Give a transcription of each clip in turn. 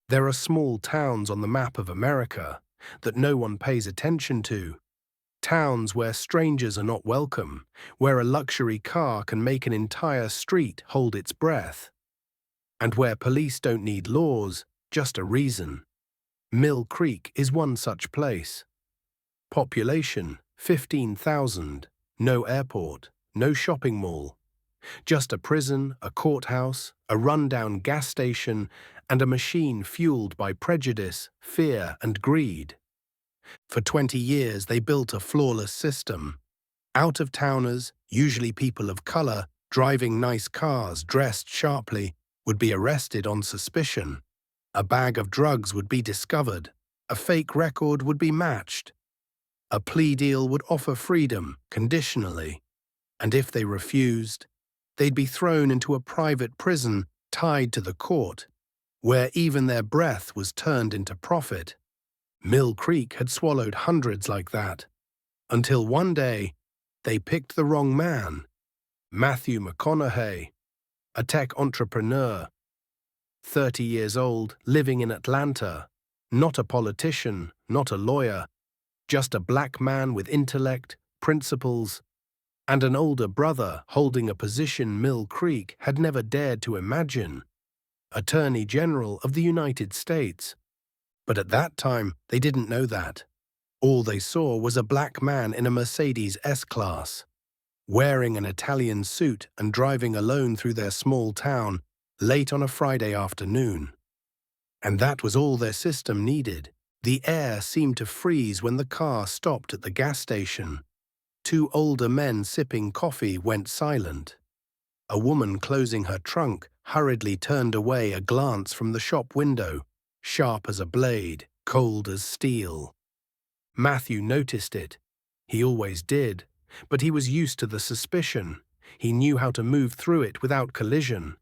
There are small towns on the map of America that no one pays attention to. Towns where strangers are not welcome, where a luxury car can make an entire street hold its breath, and where police don't need laws, just a reason. Mill Creek is one such place. Population 15,000, no airport, no shopping mall, just a prison, a courthouse, a rundown gas station, and a machine fueled by prejudice, fear, and greed. For 20 years they built a flawless system. Out-of-towners, usually people of color, driving nice cars, dressed sharply, would be arrested on suspicion. A bag of drugs would be discovered. A fake record would be matched. A plea deal would offer freedom, conditionally. And if they refused, they'd be thrown into a private prison tied to the court, where even their breath was turned into profit. Mill Creek had swallowed hundreds like that, until one day they picked the wrong man. Matthew McConaughey, a tech entrepreneur, 30 years old, living in Atlanta, not a politician, not a lawyer, just a black man with intellect, principles, and an older brother holding a position Mill Creek had never dared to imagine. Attorney General of the United States. But at that time, they didn't know that. All they saw was a black man in a Mercedes S-Class, wearing an Italian suit and driving alone through their small town late on a Friday afternoon. And that was all their system needed. The air seemed to freeze when the car stopped at the gas station. Two older men sipping coffee went silent. A woman closing her trunk hurriedly turned away a glance from the shop window, sharp as a blade, cold as steel. Matthew noticed it. He always did, but he was used to the suspicion. He knew how to move through it without collision.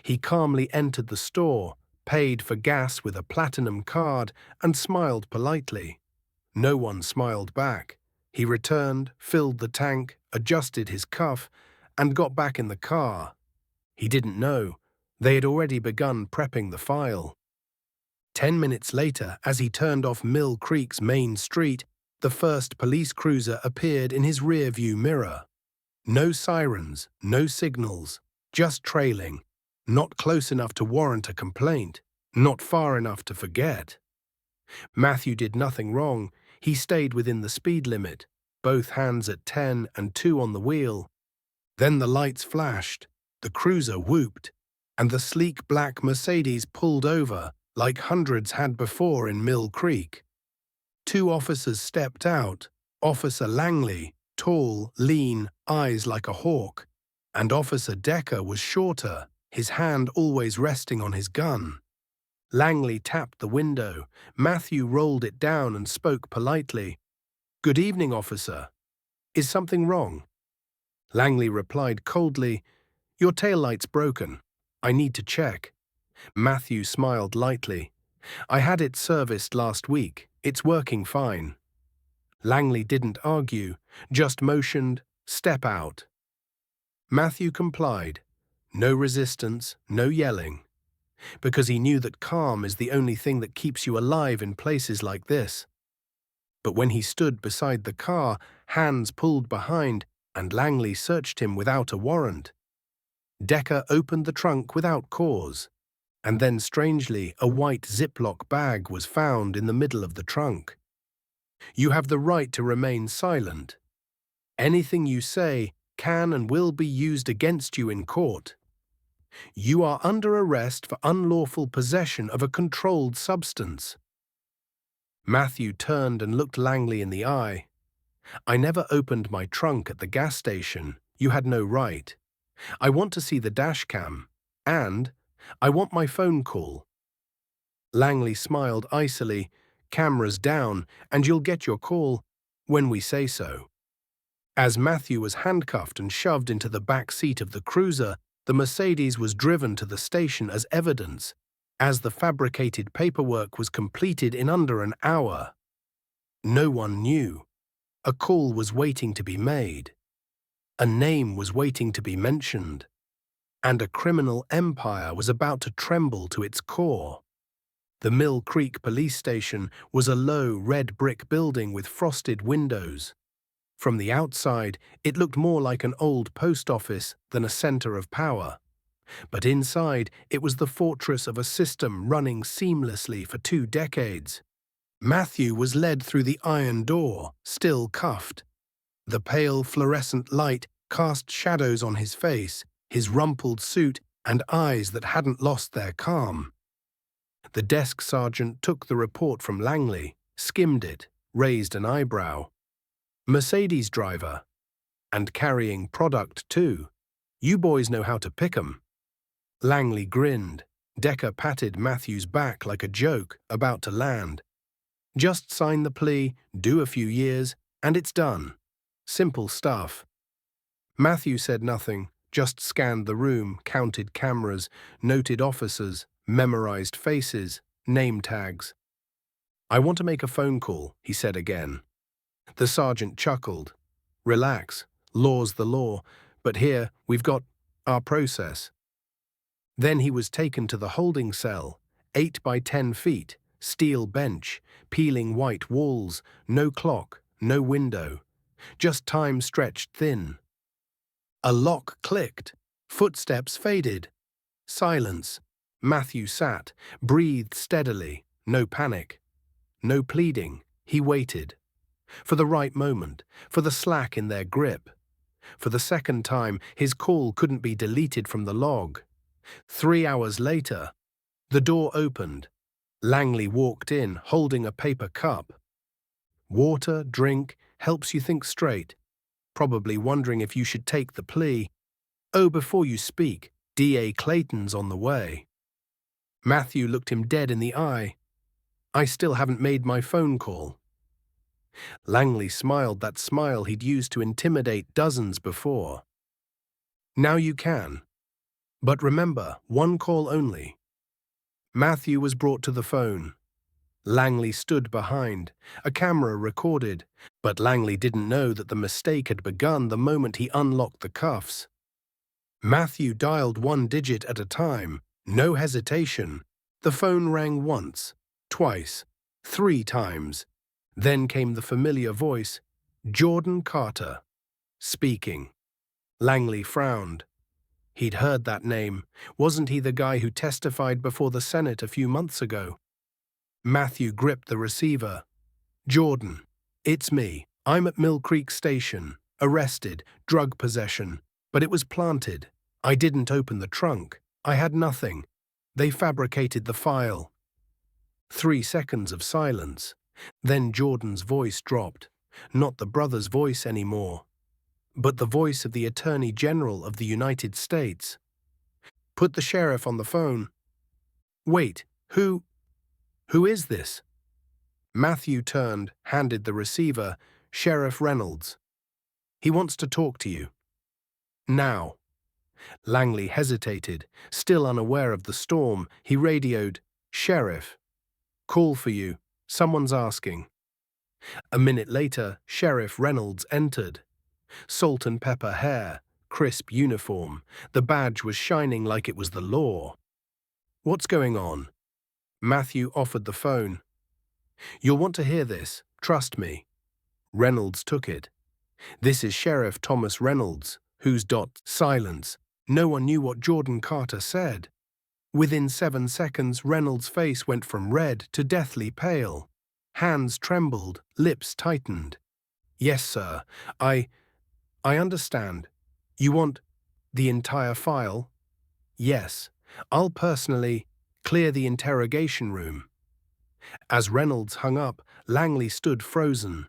He calmly entered the store, paid for gas with a platinum card, and smiled politely. No one smiled back. He returned, filled the tank, adjusted his cuff, and got back in the car. He didn't know. They had already begun prepping the file. 10 minutes later, as he turned off Mill Creek's main street, the first police cruiser appeared in his rear-view mirror. No sirens, no signals, just trailing. Not close enough to warrant a complaint, not far enough to forget. Matthew did nothing wrong. He stayed within the speed limit, both hands at 10 and 2 on the wheel. Then the lights flashed, the cruiser whooped, and the sleek black Mercedes pulled over like hundreds had before in Mill Creek. Two officers stepped out, Officer Langley, tall, lean, eyes like a hawk, and Officer Decker was shorter, his hand always resting on his gun. Langley tapped the window. Matthew rolled it down and spoke politely. "Good evening, officer. Is something wrong?" Langley replied coldly, "Your taillight's broken. I need to check." Matthew smiled lightly. "I had it serviced last week. It's working fine." Langley didn't argue, just motioned, "Step out." Matthew complied. No resistance, no yelling. Because he knew that calm is the only thing that keeps you alive in places like this. But when he stood beside the car, hands pulled behind, and Langley searched him without a warrant, Decker opened the trunk without cause, and then strangely a white Ziploc bag was found in the middle of the trunk. "You have the right to remain silent. Anything you say can and will be used against you in court. You are under arrest for unlawful possession of a controlled substance." Matthew turned and looked Langley in the eye. "I never opened my trunk at the gas station. You had no right. I want to see the dash cam, and I want my phone call." Langley smiled icily. "Cameras down, and you'll get your call when we say so." As Matthew was handcuffed and shoved into the back seat of the cruiser, the Mercedes was driven to the station as evidence, as the fabricated paperwork was completed in under an hour. No one knew. A call was waiting to be made. A name was waiting to be mentioned. And a criminal empire was about to tremble to its core. The Mill Creek police station was a low, red brick building with frosted windows. From the outside, it looked more like an old post office than a center of power. But inside, it was the fortress of a system running seamlessly for 2 decades. Matthew was led through the iron door, still cuffed. The pale fluorescent light cast shadows on his face, his rumpled suit, and eyes that hadn't lost their calm. The desk sergeant took the report from Langley, skimmed it, raised an eyebrow. Mercedes driver. And carrying product too. You boys know how to pick 'em. Langley grinned. Decker patted Matthew's back like a joke about to land. Just sign the plea, do a few years, and it's done. Simple stuff. Matthew said nothing, just scanned the room, counted cameras, noted officers, memorized faces, name tags. I want to make a phone call, he said again. The sergeant chuckled. Relax, law's the law, but here we've got our process. Then he was taken to the holding cell, 8 by 10 feet, steel bench, peeling white walls, no clock, no window, just time stretched thin. A lock clicked, footsteps faded. Silence. Matthew sat, breathed steadily, no panic, no pleading. He waited. For the right moment, for the slack in their grip. For the second time, his call couldn't be deleted from the log. 3 hours later, the door opened. Langley walked in, holding a paper cup. Water, drink, helps you think straight. Probably wondering if you should take the plea. Oh, before you speak, D.A. Clayton's on the way. Matthew looked him dead in the eye. I still haven't made my phone call. Langley smiled that smile he'd used to intimidate dozens before. Now you can. But remember, one call only. Matthew was brought to the phone. Langley stood behind. A camera recorded, but Langley didn't know that the mistake had begun the moment he unlocked the cuffs. Matthew dialed 1 digit at a time, no hesitation. The phone rang once, twice, 3 times. Then came the familiar voice, Jordan Carter, speaking. Langley frowned. He'd heard that name. Wasn't he the guy who testified before the Senate a few months ago? Matthew gripped the receiver. Jordan, it's me. I'm at Mill Creek Station. Arrested, drug possession. But it was planted. I didn't open the trunk. I had nothing. They fabricated the file. 3 seconds of silence. Then Jordan's voice dropped. Not the brother's voice anymore, but the voice of the Attorney General of the United States. Put the sheriff on the phone. Wait, who is this? Matthew turned, handed the receiver, Sheriff Reynolds. He wants to talk to you. Now. Langley hesitated, still unaware of the storm. He radioed, Sheriff. Call for you. Someone's asking. A minute later, Sheriff Reynolds entered. Salt and pepper hair, crisp uniform. The badge was shining like it was the law. What's going on? Matthew offered the phone. You'll want to hear this, trust me. Reynolds took it. This is Sheriff Thomas Reynolds, whose silence. No one knew what Jordan Carter said. Within 7 seconds, Reynolds' face went from red to deathly pale. Hands trembled, lips tightened. Yes, sir, I understand. You want the entire file? Yes, I'll personally clear the interrogation room. As Reynolds hung up, Langley stood frozen.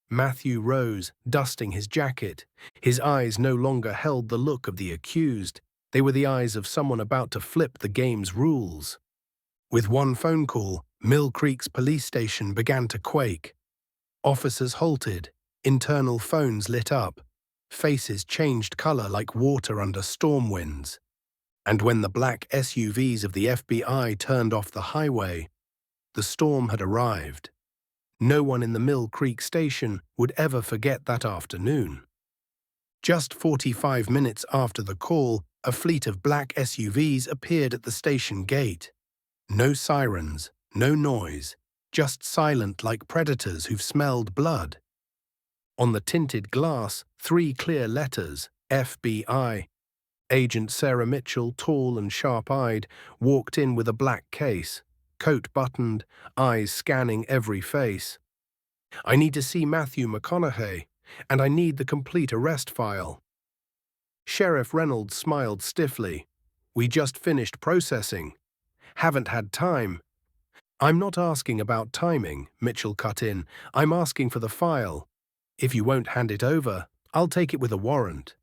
Matthew rose, dusting his jacket. His eyes no longer held the look of the accused. They were the eyes of someone about to flip the game's rules. With one phone call, Mill Creek's police station began to quake. Officers halted, internal phones lit up. Faces changed color like water under storm winds. And when the black SUVs of the FBI turned off the highway, the storm had arrived. No one in the Mill Creek station would ever forget that afternoon. Just 45 minutes after the call, a fleet of black SUVs appeared at the station gate. No sirens, No noise, just silent like predators who've smelled blood. On the tinted glass, 3 clear letters, FBI. Agent Sarah Mitchell, tall and sharp-eyed, walked in with a black case, coat buttoned, eyes scanning every face. I need to see Matthew McConaughey, and I need the complete arrest file. Sheriff Reynolds smiled stiffly. We just finished processing. Haven't had time. I'm not asking about timing, Mitchell cut in. I'm asking for the file. If you won't hand it over, I'll take it with a warrant.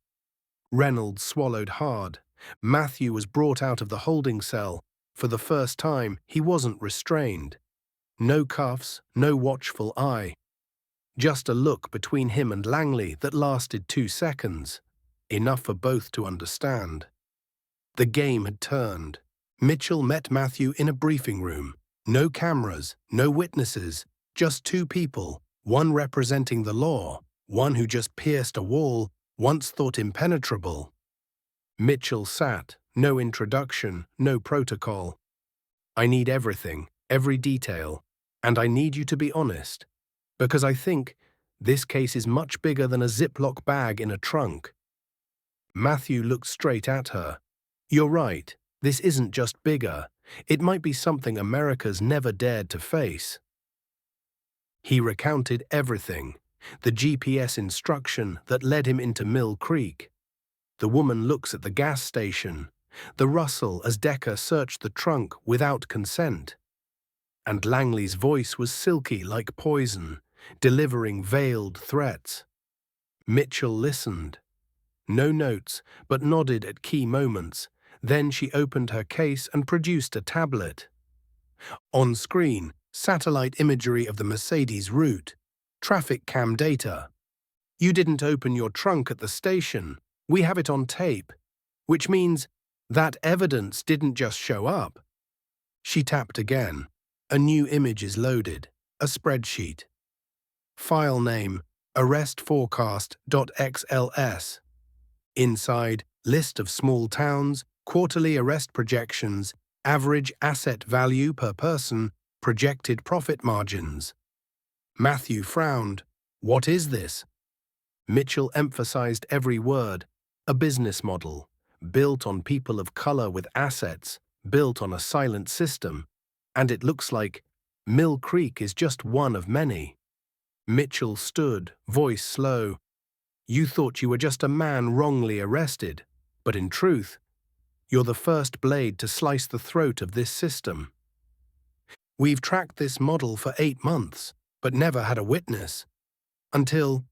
Reynolds swallowed hard. Matthew was brought out of the holding cell. For the first time, he wasn't restrained. No cuffs, no watchful eye. Just a look between him and Langley that lasted 2 seconds. Enough for both to understand. The game had turned. Mitchell met Matthew in a briefing room. No cameras, no witnesses, just 2 people, one representing the law, one who just pierced a wall once thought impenetrable. Mitchell sat, no introduction, no protocol. I need everything, every detail, and I need you to be honest, because I think this case is much bigger than a Ziploc bag in a trunk. Matthew looked straight at her. You're right, this isn't just bigger. It might be something America's never dared to face. He recounted everything, the GPS instruction that led him into Mill Creek. The woman looks at the gas station, the rustle as Decker searched the trunk without consent. And Langley's voice was silky like poison, delivering veiled threats. Mitchell listened. No notes, but nodded at key moments. Then she opened her case and produced a tablet. On screen, satellite imagery of the Mercedes route, traffic cam data. You didn't open your trunk at the station. We have it on tape, which means that evidence didn't just show up. She tapped again. A new image is loaded, a spreadsheet. File name, arrestforecast.xls. Inside, list of small towns, quarterly arrest projections, average asset value per person, projected profit margins. Matthew frowned. What is this? Mitchell emphasized every word. A business model, built on people of color with assets, built on a silent system. And it looks like Mill Creek is just one of many. Mitchell stood, voice slow. You thought you were just a man wrongly arrested, but in truth, you're the first blade to slice the throat of this system. We've tracked this model for 8 months, but never had a witness. Until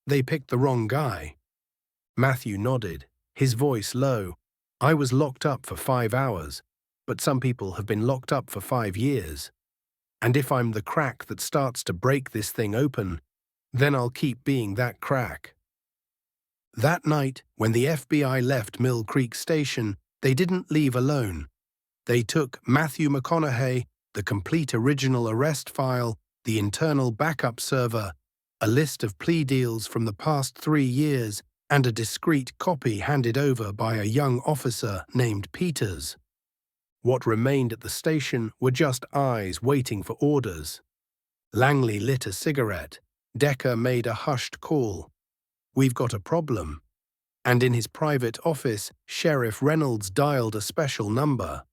they picked the wrong guy. Matthew nodded, his voice low. I was locked up for 5 hours, but some people have been locked up for 5 years. And if I'm the crack that starts to break this thing open, then I'll keep being that crack. That night, when the FBI left Mill Creek Station, they didn't leave alone. They took Matthew McConaughey, the complete original arrest file, the internal backup server, a list of plea deals from the past 3 years, and a discreet copy handed over by a young officer named Peters. What remained at the station were just eyes waiting for orders. Langley lit a cigarette. Decker made a hushed call. We've got a problem. And in his private office, Sheriff Reynolds dialed a special number.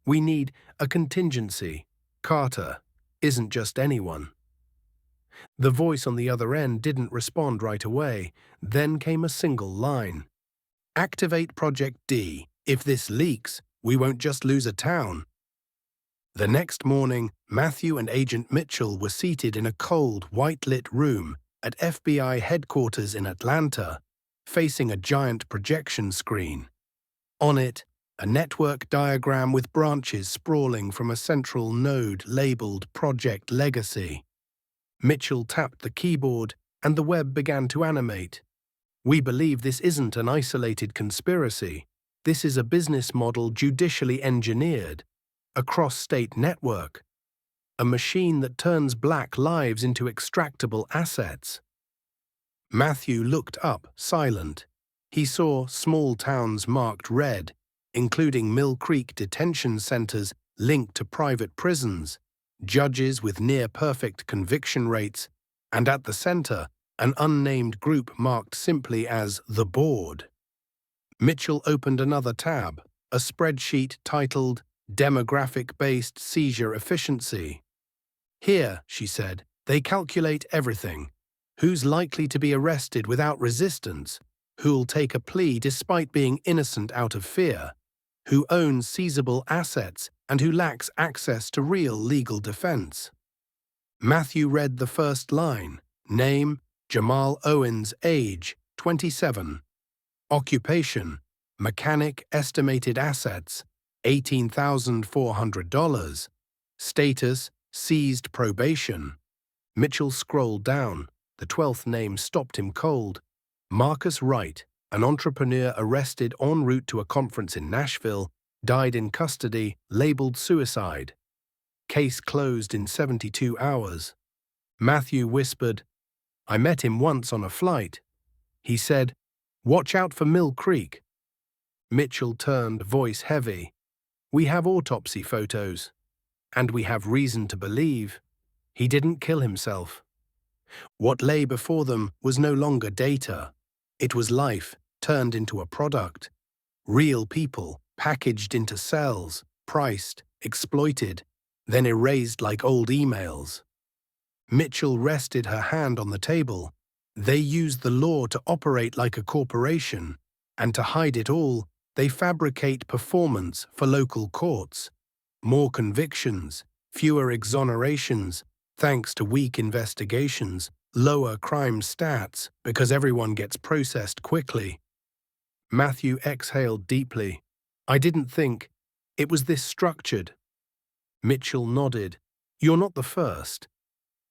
We need a contingency. Carter isn't just anyone. The voice on the other end didn't respond right away. Then came a single line. Activate Project D. If this leaks, we won't just lose a town. The next morning, Matthew and Agent Mitchell were seated in a cold, white-lit room at FBI headquarters in Atlanta, facing a giant projection screen. On it, a network diagram with branches sprawling from a central node labeled Project Legacy. Mitchell tapped the keyboard, and the web began to animate. We believe this isn't an isolated conspiracy. This is a business model judicially engineered, a cross-state network, a machine that turns black lives into extractable assets. Matthew looked up, silent. He saw small towns marked red, including Mill Creek detention centers linked to private prisons, judges with near-perfect conviction rates, and at the center, an unnamed group marked simply as the Board. Mitchell opened another tab, a spreadsheet titled Demographic-Based Seizure Efficiency. Here, she said, they calculate everything. Who's likely to be arrested without resistance? Who'll take a plea despite being innocent out of fear? Who owns seizable assets and who lacks access to real legal defense? Matthew read the first line. Name, Jamal Owens, age, 27. Occupation, mechanic, estimated assets, $18,400. Status, seized probation. Mitchell scrolled down. The 12th name stopped him cold. Marcus Wright, an entrepreneur arrested en route to a conference in Nashville, died in custody, labeled suicide. Case closed in 72 hours. Matthew whispered, I met him once on a flight. He said, watch out for Mill Creek. Mitchell turned, voice heavy. We have autopsy photos, and we have reason to believe he didn't kill himself. What lay before them was no longer data. It was life turned into a product. Real people packaged into cells, priced, exploited, then erased like old emails. Mitchell rested her hand on the table. They used the law to operate like a corporation, and to hide it all, they fabricate performance for local courts. More convictions, fewer exonerations, thanks to weak investigations, lower crime stats because everyone gets processed quickly. Matthew exhaled deeply. I didn't think it was this structured. Mitchell nodded. You're not the first,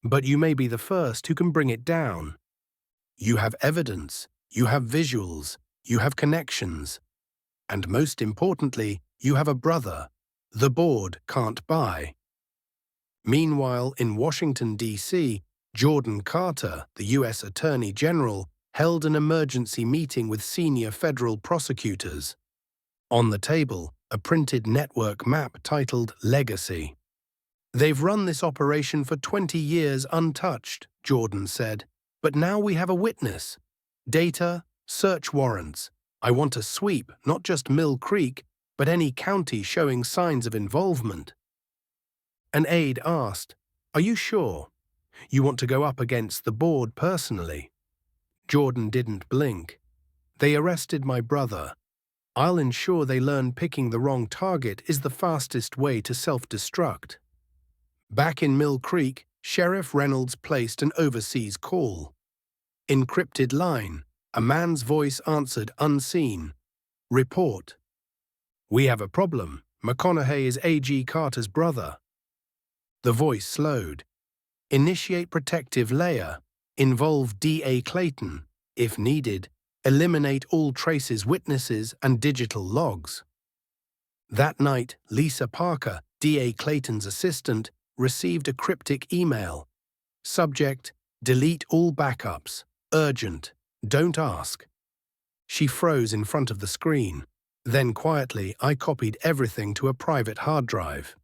but you may be the first who can bring it down. You have evidence, you have visuals, you have connections, and most importantly, you have a brother the board can't buy. Meanwhile, in Washington, D.C., Jordan Carter, the U.S. Attorney General, held an emergency meeting with senior federal prosecutors. On the table, a printed network map titled Legacy. They've run this operation for 20 years untouched, Jordan said, but now we have a witness. Data, search warrants. I want a sweep, not just Mill Creek, but any county showing signs of involvement. An aide asked, Are you sure? You want to go up against the board personally? Jordan didn't blink. They arrested my brother. I'll ensure they learn picking the wrong target is the fastest way to self-destruct. Back in Mill Creek, Sheriff Reynolds placed an overseas call. Encrypted line. A man's voice answered unseen. Report. We have a problem. McConaughey is A.G. Carter's brother. The voice slowed. Initiate protective layer. Involve D.A. Clayton. If needed, eliminate all traces, witnesses, and digital logs. That night, Lisa Parker, D.A. Clayton's assistant, received a cryptic email. Subject, delete all backups. Urgent. Don't ask. She froze in front of the screen. Then quietly, I copied everything to a private hard drive.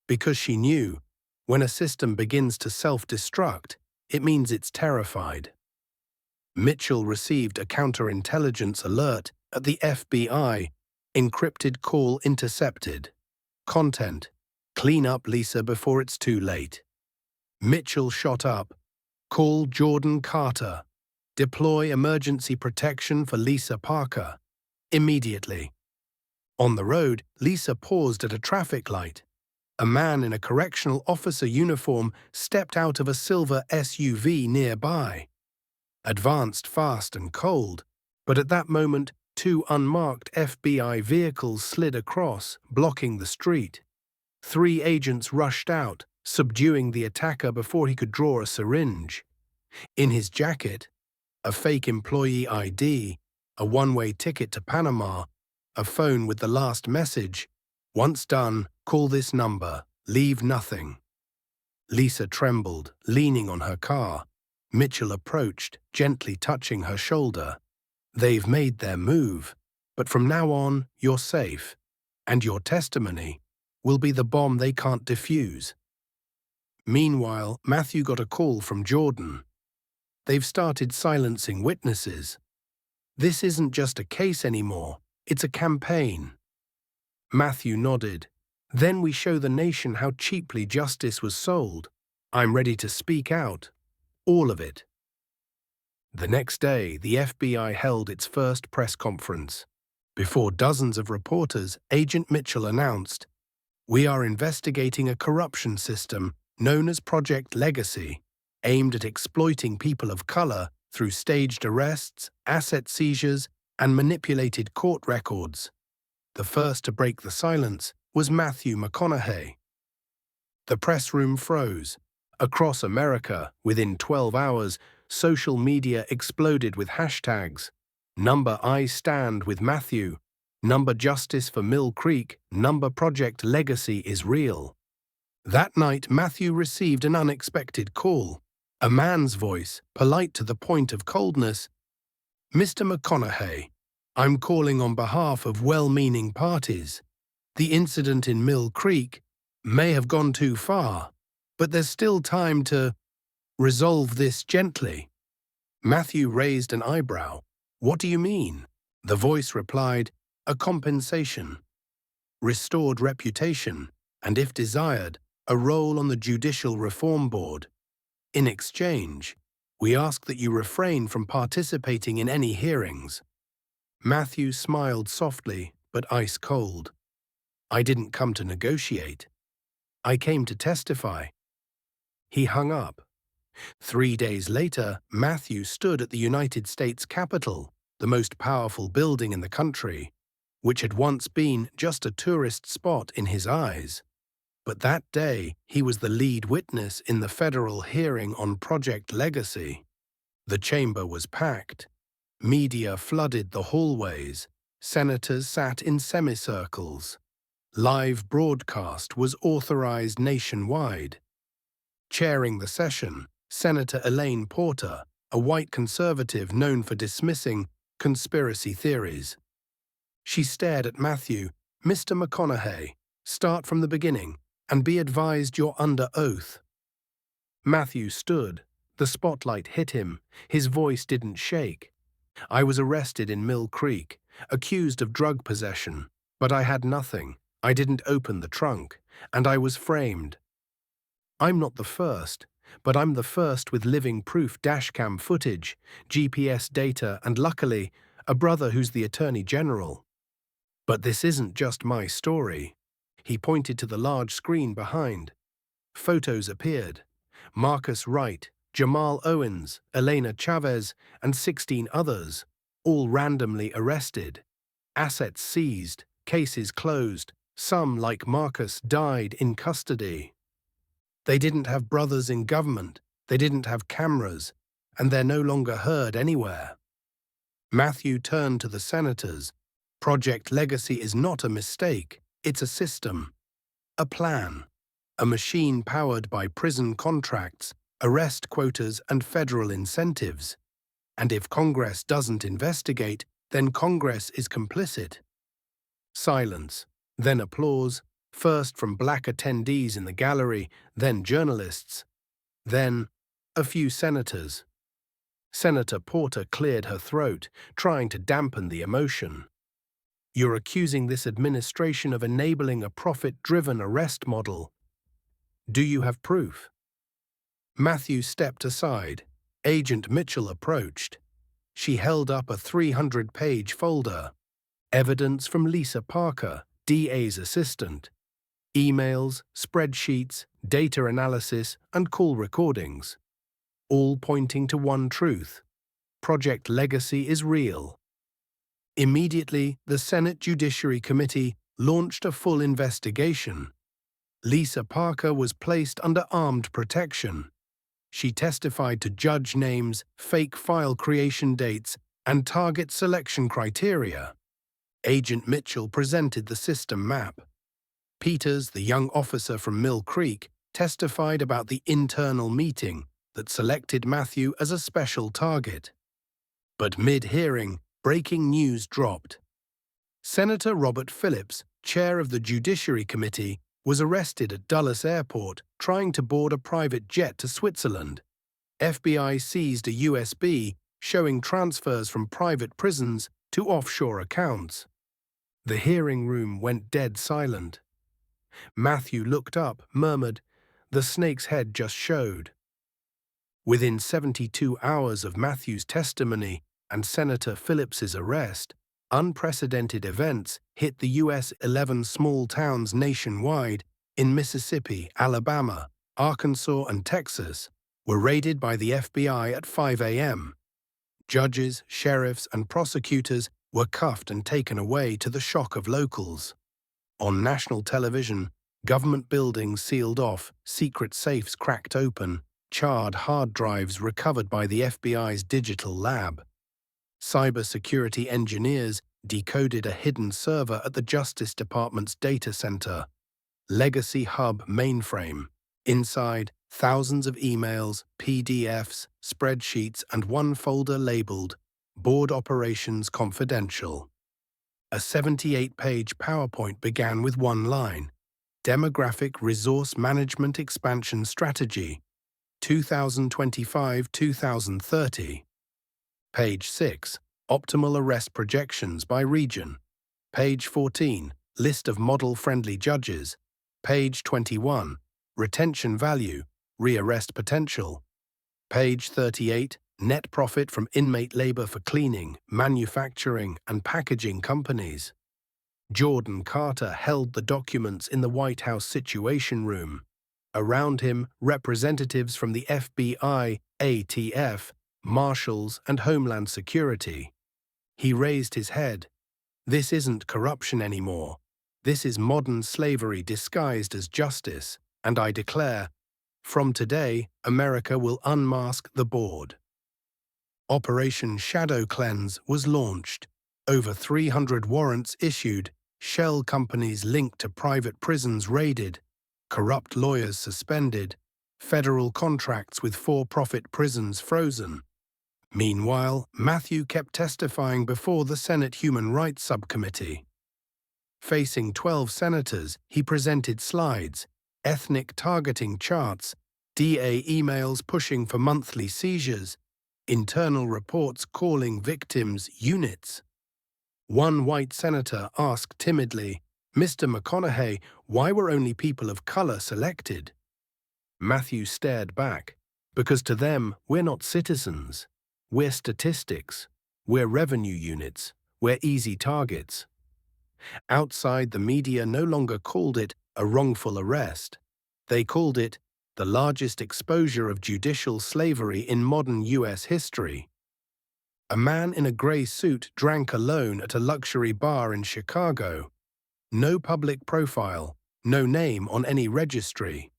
Because she knew, when a system begins to self-destruct, it means it's terrified. Mitchell received a counterintelligence alert at the FBI. Encrypted call intercepted. Content. Clean up Lisa before it's too late. Mitchell shot up. Call Jordan Carter. Deploy emergency protection for Lisa Parker. Immediately. On the road, Lisa paused at a traffic light. A man in a correctional officer uniform stepped out of a silver SUV nearby. Advanced fast and cold, but at that moment, two unmarked FBI vehicles slid across, blocking the street. 3 agents rushed out, subduing the attacker before he could draw a syringe. In his jacket, a fake employee ID, a one-way ticket to Panama, a phone with the last message, once done, call this number, leave nothing. Lisa trembled, leaning on her car. Mitchell approached, gently touching her shoulder. They've made their move, but from now on, you're safe. And your testimony, will be the bomb they can't defuse. Meanwhile, Matthew got a call from Jordan. They've started silencing witnesses. This isn't just a case anymore, it's a campaign. Matthew nodded. Then we show the nation how cheaply justice was sold. I'm ready to speak out. All of it. The next day, the FBI held its first press conference. Before dozens of reporters, Agent Mitchell announced, "We are investigating a corruption system known as Project Legacy, aimed at exploiting people of color through staged arrests, asset seizures, and manipulated court records." The first to break the silence was Matthew McConaughey. The press room froze. Across America, within 12 hours, social media exploded with hashtags. Number I stand with Matthew. Number justice for Mill Creek. Number Project Legacy is real. That night, Matthew received an unexpected call. A man's voice, polite to the point of coldness. "Mr. McConaughey, I'm calling on behalf of well-meaning parties. The incident in Mill Creek may have gone too far, but there's still time to resolve this gently." Matthew raised an eyebrow. "What do you mean?" The voice replied, "A compensation, restored reputation, and if desired, a role on the Judicial Reform Board. In exchange, we ask that you refrain from participating in any hearings." Matthew smiled softly, but ice-cold. "I didn't come to negotiate. I came to testify." He hung up. 3 days later, Matthew stood at the United States Capitol, the most powerful building in the country, which had once been just a tourist spot in his eyes. But that day, he was the lead witness in the federal hearing on Project Legacy. The chamber was packed. Media flooded the hallways. Senators sat in semicircles. Live broadcast was authorized nationwide. Chairing the session, Senator Elaine Porter, a white conservative known for dismissing conspiracy theories. She stared at Matthew. "Mr. McConaughey, start from the beginning, and be advised you're under oath." Matthew stood. The spotlight hit him. His voice didn't shake. "I was arrested in Mill Creek, accused of drug possession, but I had nothing. I didn't open the trunk, and I was framed. I'm not the first, but I'm the first with living proof dashcam footage, GPS data, and luckily, a brother who's the Attorney General. But this isn't just my story." He pointed to the large screen behind. Photos appeared. Marcus Wright, Jamal Owens, Elena Chavez, and 16 others, all randomly arrested. Assets seized, cases closed. Some, like Marcus, died in custody. They didn't have brothers in government, they didn't have cameras, and they're no longer heard anywhere. Matthew turned to the senators. Project Legacy is not a mistake, it's a system. A plan. A machine powered by prison contracts, arrest quotas, and federal incentives. And if Congress doesn't investigate, then Congress is complicit. Silence, then applause, first from black attendees in the gallery, then journalists, then a few senators. Senator Porter cleared her throat, trying to dampen the emotion. "You're accusing this administration of enabling a profit-driven arrest model. Do you have proof?" Matthew stepped aside. Agent Mitchell approached. She held up a 300-page folder. Evidence from Lisa Parker, DA's assistant. Emails, spreadsheets, data analysis, and call recordings. All pointing to one truth. Project Legacy is real. Immediately, the Senate Judiciary Committee launched a full investigation. Lisa Parker was placed under armed protection. She testified to judge names, fake file creation dates, and target selection criteria. Agent Mitchell presented the system map. Peters, the young officer from Mill Creek, testified about the internal meeting that selected Matthew as a special target. But mid-hearing, breaking news dropped. Senator Robert Phillips, chair of the Judiciary Committee, was arrested at Dulles Airport trying to board a private jet to Switzerland. FBI seized a USB showing transfers from private prisons to offshore accounts. The hearing room went dead silent. Matthew looked up, murmured, "The snake's head just showed." Within 72 hours of Matthew's testimony and Senator Phillips's arrest, unprecedented events hit the U.S. 11 small towns nationwide in Mississippi, Alabama, Arkansas, and Texas were raided by the FBI at 5 a.m. Judges, sheriffs, and prosecutors were cuffed and taken away to the shock of locals. On national television, government buildings sealed off, secret safes cracked open, charred hard drives recovered by the FBI's digital lab. Cybersecurity engineers decoded a hidden server at the Justice Department's data center, Legacy Hub mainframe. Inside, thousands of emails, PDFs, spreadsheets, and one folder labeled Board Operations Confidential. A 78-page PowerPoint began with one line: Demographic Resource Management Expansion Strategy, 2025-2030. Page 6, Optimal Arrest Projections by Region. Page 14, List of Model-Friendly Judges. Page 21, Retention Value, Rearrest Potential. Page 38, Net Profit from Inmate Labor for Cleaning, Manufacturing, and Packaging Companies. Jordan Carter held the documents in the White House Situation Room. Around him, representatives from the FBI, ATF, Marshals, and Homeland Security. He raised his head. This isn't corruption anymore. This is modern slavery disguised as justice, and I declare, from today, America will unmask the board. Operation Shadow Cleanse was launched. Over 300 warrants issued, shell companies linked to private prisons raided, corrupt lawyers suspended, federal contracts with for-profit prisons frozen. Meanwhile, Matthew kept testifying before the Senate Human Rights Subcommittee. Facing 12 senators, he presented slides, ethnic targeting charts, DA emails pushing for monthly seizures, internal reports calling victims units. One white senator asked timidly, "Mr. McConaughey, why were only people of color selected?" Matthew stared back, "Because to them, we're not citizens. We're statistics. We're revenue units. We're easy targets." Outside, the media no longer called it a wrongful arrest. They called it the largest exposure of judicial slavery in modern U.S. history. A man in a gray suit drank alone at a luxury bar in Chicago. No public profile, no name on any registry.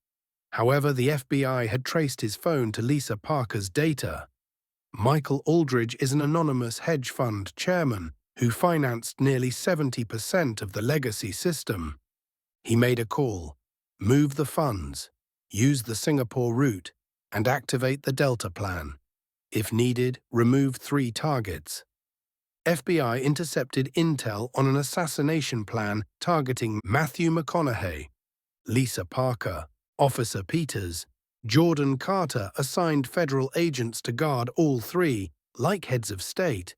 However, the FBI had traced his phone to Lisa Parker's data. Michael Aldridge is an anonymous hedge fund chairman who financed nearly 70% of the legacy system. He made a call: move the funds, use the Singapore route, and activate the Delta plan. If needed, remove 3 targets. FBI intercepted intel on an assassination plan targeting Matthew McConaughey, Lisa Parker, Officer Peters. Jordan Carter assigned federal agents to guard all 3, like heads of state.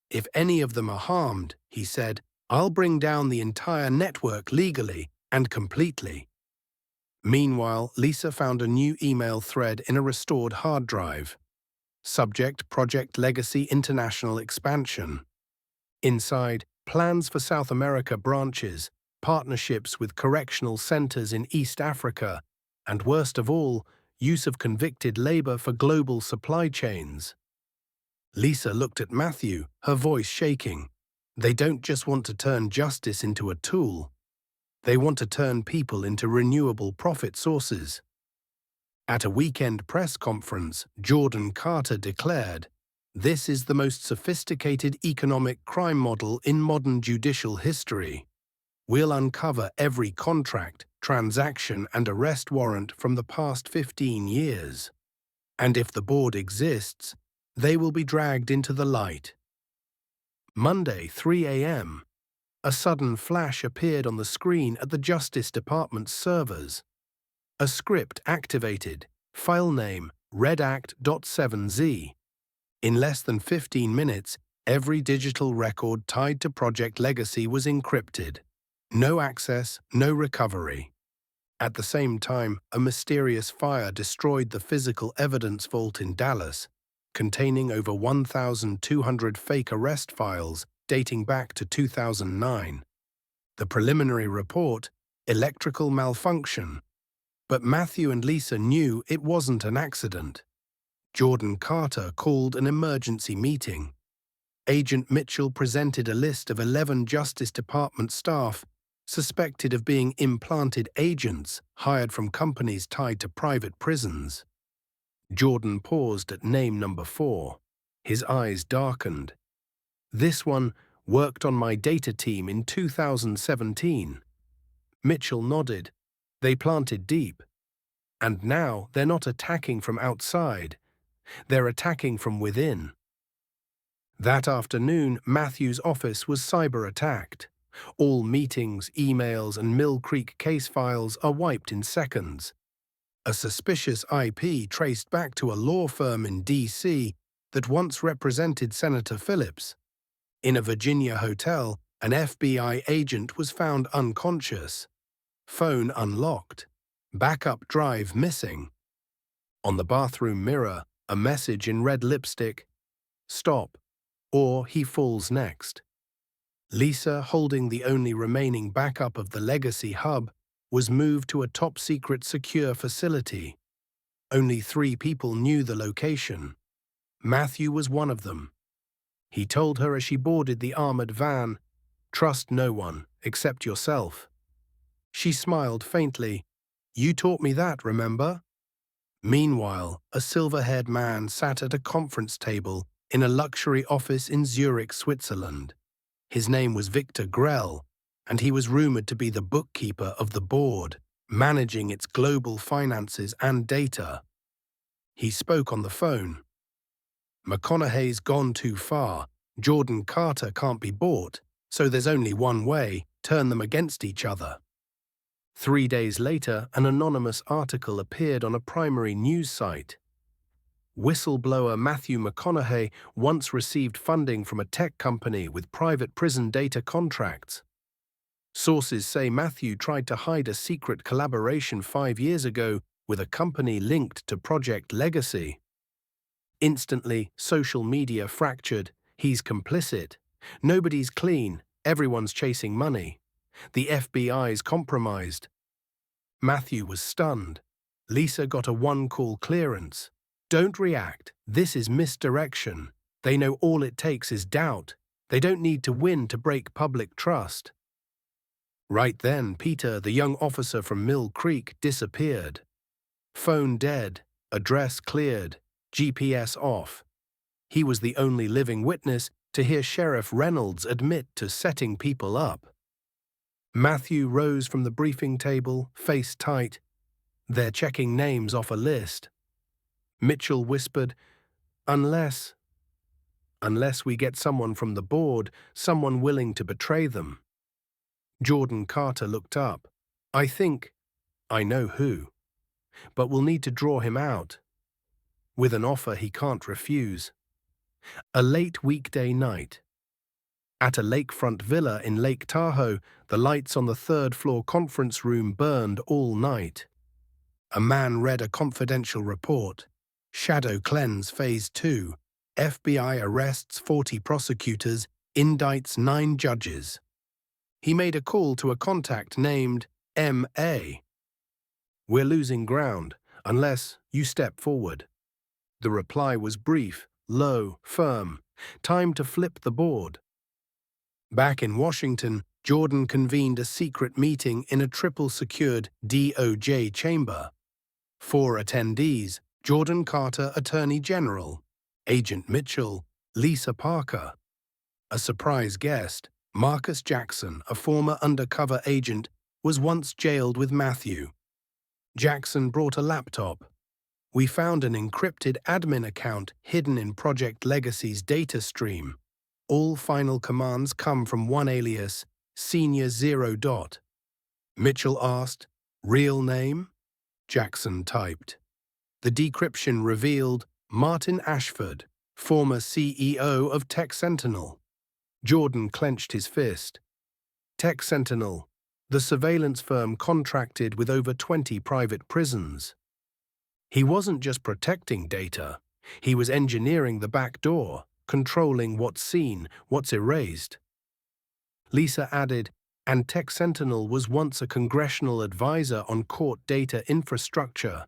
"If any of them are harmed," he said, "I'll bring down the entire network legally and completely." Meanwhile, Lisa found a new email thread in a restored hard drive. Subject: Project Legacy International Expansion. Inside, plans for South America branches, partnerships with correctional centers in East Africa, and worst of all, use of convicted labor for global supply chains. Lisa looked at Matthew, her voice shaking. They don't just want to turn justice into a tool. They want to turn people into renewable profit sources. At a weekend press conference, Jordan Carter declared, "This is the most sophisticated economic crime model in modern judicial history. We'll uncover every contract, transaction, and arrest warrant from the past 15 years. And if the board exists, they will be dragged into the light." Monday, 3 a.m. A sudden flash appeared on the screen at the Justice Department's servers. A script activated, file name redact.7z. In less than 15 minutes, every digital record tied to Project Legacy was encrypted. No access, no recovery. At the same time, a mysterious fire destroyed the physical evidence vault in Dallas, containing over 1,200 fake arrest files dating back to 2009. The preliminary report, electrical malfunction. But Matthew and Lisa knew it wasn't an accident. Jordan Carter called an emergency meeting. Agent Mitchell presented a list of 11 Justice Department staff suspected of being implanted agents hired from companies tied to private prisons. Jordan paused at name number 4. His eyes darkened. This one worked on my data team in 2017. Mitchell nodded. They planted deep. And now they're not attacking from outside. They're attacking from within. That afternoon, Matthew's office was cyber-attacked. All meetings, emails, and Mill Creek case files are wiped in seconds. A suspicious IP traced back to a law firm in D.C. that once represented Senator Phillips. In a Virginia hotel, an FBI agent was found unconscious. Phone unlocked. Backup drive missing. On the bathroom mirror, a message in red lipstick: "Stop, or he falls next." Lisa, holding the only remaining backup of the Legacy hub, was moved to a top-secret secure facility. Only 3 people knew the location. Matthew was one of them. He told her as she boarded the armored van, "Trust no one, except yourself." She smiled faintly. "You taught me that, remember?" Meanwhile, a silver-haired man sat at a conference table in a luxury office in Zurich, Switzerland. His name was Victor Grell, and he was rumored to be the bookkeeper of the board, managing its global finances and data. He spoke on the phone. "McConaughey's gone too far. Jordan Carter can't be bought, so there's only one way: turn them against each other." 3 days later, an anonymous article appeared on a primary news site. Whistleblower Matthew McConaughey once received funding from a tech company with private prison data contracts. Sources say Matthew tried to hide a secret collaboration 5 years ago with a company linked to Project Legacy. Instantly, social media fractured. "He's complicit. Nobody's clean. Everyone's chasing money. The FBI's compromised." Matthew was stunned. Lisa got a one-call clearance. "Don't react. This is misdirection. They know all it takes is doubt. They don't need to win to break public trust." Right then, Peter, the young officer from Mill Creek, disappeared. Phone dead, address cleared, GPS off. He was the only living witness to hear Sheriff Reynolds admit to setting people up. Matthew rose from the briefing table, face tight. "They're checking names off a list." Mitchell whispered, Unless we get someone from the board, someone willing to betray them." Jordan Carter looked up. I know who. But we'll need to draw him out. With an offer he can't refuse." A late weekday night. At a lakefront villa in Lake Tahoe, the lights on the third-floor conference room burned all night. A man read a confidential report. Shadow Cleanse Phase 2. FBI arrests 40 prosecutors, indicts 9 judges. He made a call to a contact named M.A. "We're losing ground, unless you step forward." The reply was brief, low, firm. Time to flip the board. Back in Washington, Jordan convened a secret meeting in a triple-secured DOJ chamber. 4 attendees: Jordan Carter, Attorney General; Agent Mitchell; Lisa Parker. A surprise guest, Marcus Jackson, a former undercover agent, was once jailed with Matthew. Jackson brought a laptop. "We found an encrypted admin account hidden in Project Legacy's data stream. All final commands come from one alias, Senior 0. Mitchell asked, "Real name?" Jackson typed. The decryption revealed Martin Ashford, former CEO of Tech Sentinel. Jordan clenched his fist. Tech Sentinel, the surveillance firm contracted with over 20 private prisons. He wasn't just protecting data, he was engineering the back door, controlling what's seen, what's erased. Lisa added, and Tech Sentinel was once a congressional advisor on court data infrastructure.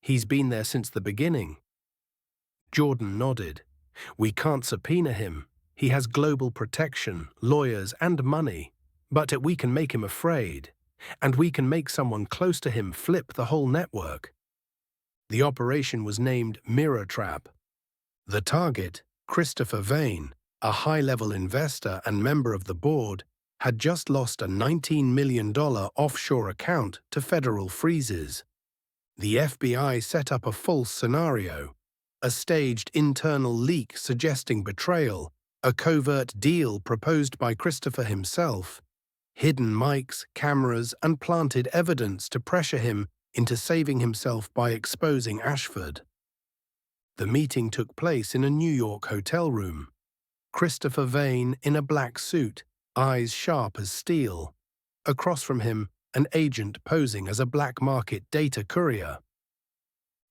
He's been there since the beginning. Jordan nodded. We can't subpoena him. He has global protection, lawyers, and money. But we can make him afraid. And we can make someone close to him flip the whole network. The operation was named Mirror Trap. The target, Christopher Vane, a high-level investor and member of the board, had just lost a $19 million offshore account to federal freezes. The FBI set up a false scenario, a staged internal leak suggesting betrayal, a covert deal proposed by Christopher himself, hidden mics, cameras, and planted evidence to pressure him into saving himself by exposing Ashford. The meeting took place in a New York hotel room. Christopher Vane in a black suit, eyes sharp as steel. Across from him, an agent posing as a black market data courier.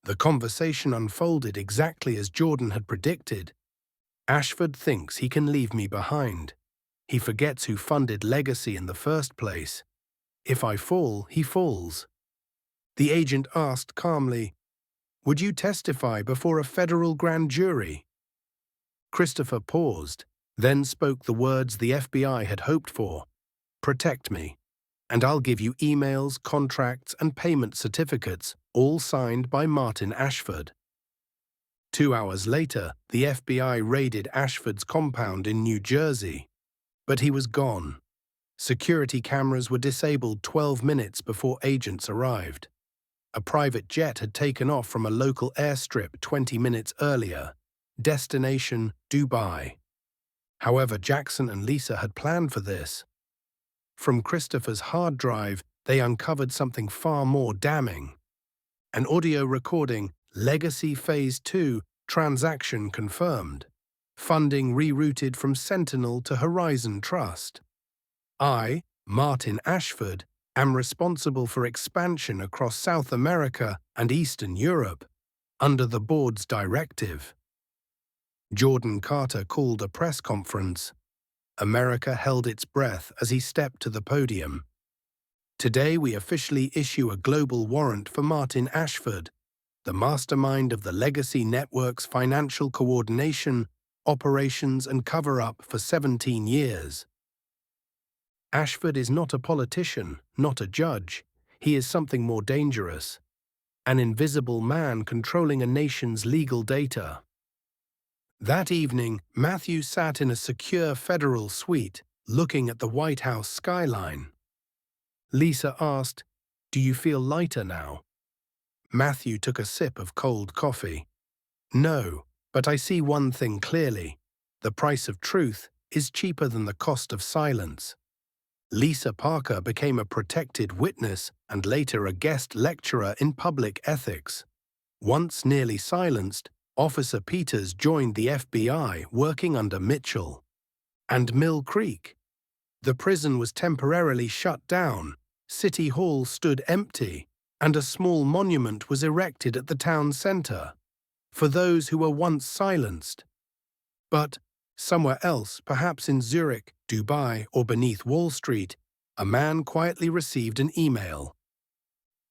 The conversation unfolded exactly as Jordan had predicted. Ashford thinks he can leave me behind. He forgets who funded Legacy in the first place. If I fall, he falls. The agent asked calmly, "Would you testify before a federal grand jury?" Christopher paused, then spoke the words the FBI had hoped for. "Protect me, and I'll give you emails, contracts, and payment certificates, all signed by Martin Ashford." 2 hours later, the FBI raided Ashford's compound in New Jersey. But he was gone. Security cameras were disabled 12 minutes before agents arrived. A private jet had taken off from a local airstrip 20 minutes earlier. Destination, Dubai. However, Jackson and Lisa had planned for this. From Christopher's hard drive, they uncovered something far more damning. An audio recording, Legacy Phase 2, transaction confirmed. Funding rerouted from Sentinel to Horizon Trust. I, Martin Ashford, am responsible for expansion across South America and Eastern Europe, under the board's directive. Jordan Carter called a press conference. America held its breath as he stepped to the podium. Today we officially issue a global warrant for Martin Ashford, the mastermind of the Legacy Network's financial coordination, operations, and cover-up for 17 years. Ashford is not a politician, not a judge. He is something more dangerous. An invisible man controlling a nation's legal data. That evening, Matthew sat in a secure federal suite, looking at the White House skyline. Lisa asked, "Do you feel lighter now?" Matthew took a sip of cold coffee. "No, but I see one thing clearly. The price of truth is cheaper than the cost of silence." Lisa Parker became a protected witness and later a guest lecturer in public ethics. Once nearly silenced, Officer Peters joined the FBI working under Mitchell. And Mill Creek. The prison was temporarily shut down, City Hall stood empty, and a small monument was erected at the town center for those who were once silenced. But somewhere else, perhaps in Zurich, Dubai, or beneath Wall Street, a man quietly received an email.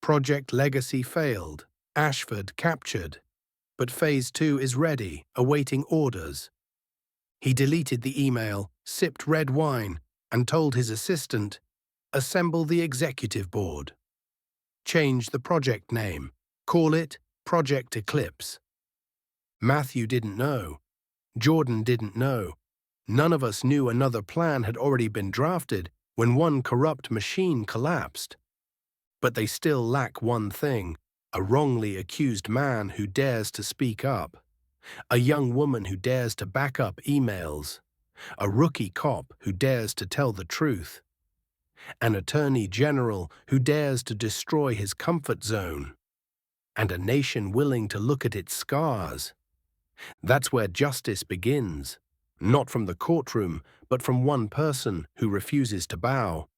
Project Legacy failed, Ashford captured, but Phase 2 is ready, awaiting orders. He deleted the email, sipped red wine, and told his assistant, "Assemble the executive board. Change the project name. Call it Project Eclipse." Matthew didn't know. Jordan didn't know. None of us knew another plan had already been drafted when one corrupt machine collapsed. But they still lack one thing: a wrongly accused man who dares to speak up, a young woman who dares to back up emails, a rookie cop who dares to tell the truth. an attorney general who dares to destroy his comfort zone, and a nation willing to look at its scars. That's where justice begins, not from the courtroom, but from one person who refuses to bow.